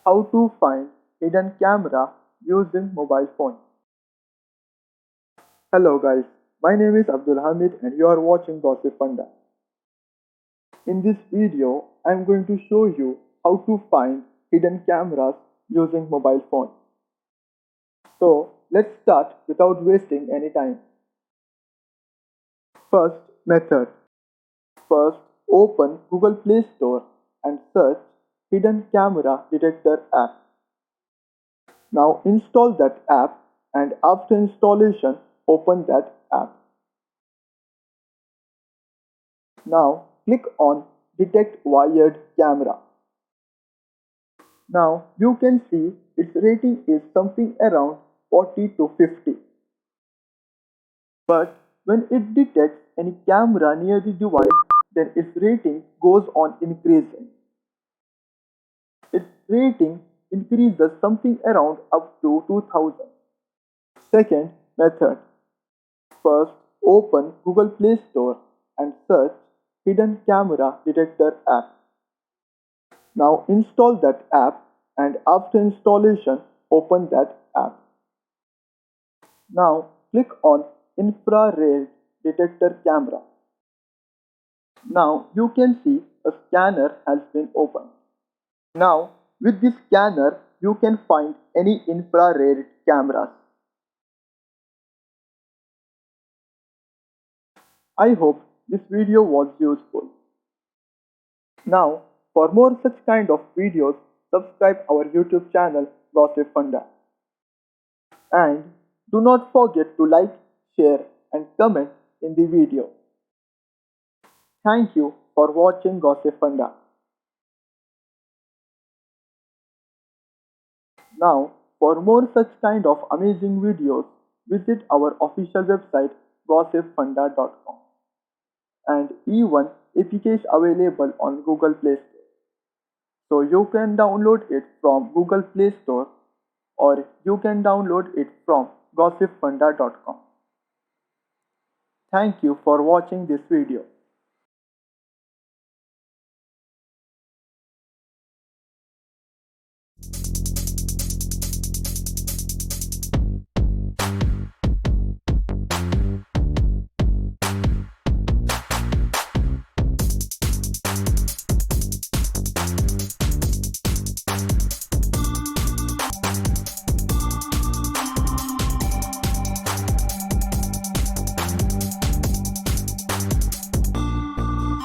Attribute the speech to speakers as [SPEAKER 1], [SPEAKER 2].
[SPEAKER 1] How to find hidden camera using mobile phone. Hello guys, my name is Abdul Hamid and you are watching Gossipfunda. In this video, I am going to show you how to find hidden cameras using mobile phone. So let's start without wasting any time. First method. First open Google Play Store and search Hidden Camera Detector app. Now install that app and after installation open that app. Now click on Detect Wired Camera. Now you can see its rating is something around 40 to 50. But when it detects any camera near the device, then its rating goes on increasing. Its rating increases something around up to 2000. Second method. First open Google Play Store and search Hidden Camera Detector app. Now install that app and after installation open that app. Now click on Infrared Detector Camera. Now you can see a scanner has been opened. Now with this scanner you can find any infrared cameras. I hope this video was useful. Now for more such kind of videos, subscribe our YouTube channel Gossipfunda. And do not forget to like, share and comment in the video. Thank you for watching Gossipfunda. Now, for more such kind of amazing videos, visit our official website gossipfunda.com. And even APK is available on Google Play Store. So you can download it from Google Play Store or you can download it from gossipfunda.com. Thank you for watching this video.